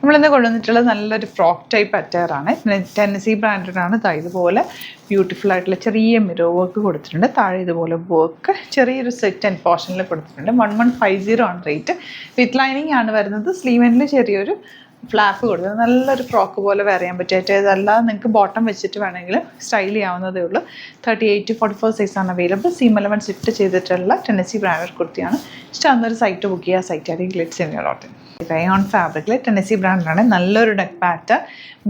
നമ്മളിന്ന് കൊണ്ടുവന്നിട്ടുള്ളത് നല്ലൊരു ഫ്രോക്ക് ടൈപ്പ് അറ്റയറാണ്. ടെന്നസി ബ്രാൻഡാണ്. ഇതുപോലെ ബ്യൂട്ടിഫുൾ ആയിട്ടുള്ള ചെറിയ മിറർ വർക്ക് കൊടുത്തിട്ടുണ്ട്. താഴെ ഇതുപോലെ വർക്ക് ചെറിയൊരു സെറ്റ് ആൻഡ് പോർഷനിൽ കൊടുത്തിട്ടുണ്ട്. 1150 ആണ് റേറ്റ്. വിത്ത് ലൈനിങ് ആണ് വരുന്നത്. സ്ലീവെൻഡിൽ ചെറിയൊരു ഫ്ലാപ്പ് കൊടുത്തത്. നല്ലൊരു ഫ്രോക്ക് പോലെ വെയർ ചെയ്യാൻ പറ്റിയ ഇതല്ലാതെ നിങ്ങൾക്ക് ബോട്ടം വെച്ചിട്ട് വേണമെങ്കിൽ സ്റ്റൈൽ ചെയ്യാവുന്നതേ ഉള്ളൂ. 38 to 44 സൈസാണ് അവൈലബിൾ. സീം എലമെൻറ്റ്സ് ഇട്ട് ചെയ്തിട്ടുള്ള ടെന്നസി ബ്രാൻഡഡ് കുർത്തിയാണ്. ഇഷ്ടമാകുന്നൊരു സൈറ്റ് ബുക്ക് ചെയ്യുക. സൈറ്റ് ആയിരിക്കും glitz in your Ottan. Rayon ഫാബ്രിക്കിൽ ടെന്നസി ബ്രാൻഡാണ്. നല്ലൊരു നെക്ക് പാറ്റേൺ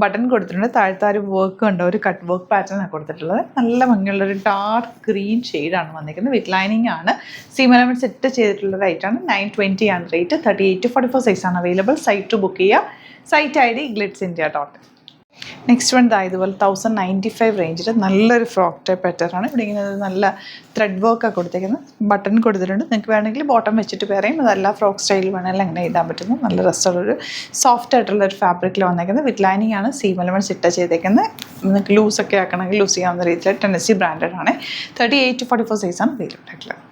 ബട്ടൺ കൊടുത്തിട്ടുണ്ട്. താഴത്തെ ഒരു വർക്ക് ഉണ്ട്, ഒരു കട്ട് വർക്ക് പാറ്റേൺ ആണ് കൊടുത്തിട്ടുള്ളത്. നല്ല ഭംഗിയുള്ളൊരു ഡാർക്ക് ഗ്രീൻ ഷെയ്ഡാണ് വന്നിരിക്കുന്നത്. വിത്ത് ലൈനിങ് ആണ്. സീം എലമെൻറ്റ്സ് ഇട്ട് ചെയ്തിട്ടുള്ള റേറ്റാണ്. 920 ആണ് റേറ്റ്. 38 to 44 സൈസാണ് അവൈലബിൾ. സൈറ്റ് ബുക്ക് ചെയ്യുക. Site I D glitzindia.in. Next one ഇതുപോലെ 1095 റേഞ്ചിൽ നല്ലൊരു ഫ്രോക്ക് ടൈപ്പ് പാറ്റേൺ. ഇവിടെ ഇങ്ങനെ നല്ല ത്രെഡ് വർക്കൊക്കെ കൊടുത്തേക്കുന്നത്. ബട്ടൺ കൊടുത്തിട്ടുണ്ട്. നിങ്ങൾക്ക് വേണമെങ്കിൽ ബോട്ടം വെച്ചിട്ട് പറയും. അതല്ല ഫ്രോക്ക് സ്റ്റൈൽ വേണമെങ്കിൽ അങ്ങനെ ഇടാൻ പറ്റുന്നു. നല്ല രസമുള്ളൊരു സോഫ്റ്റ് ആയിട്ടുള്ള ഒരു ഫാബ്രിക്കിൽ വന്നേക്കുന്നത്. വിത്ത് ലൈനിങ് ആണ്. സീം എലമെൻറ്റ്സ് ഇട്ട് ചെയ്തേക്കുന്നത്. നിങ്ങൾക്ക് ലൂസൊക്കെ ആക്കണമെങ്കിൽ ലൂസ് ചെയ്യാവുന്ന രീതിയിൽ ടെന്നസി ബ്രാൻഡഡ് ആണ്. 38 to 44 സൈസാണ് അവൈലബിൾ ആയിട്ടുള്ളത്.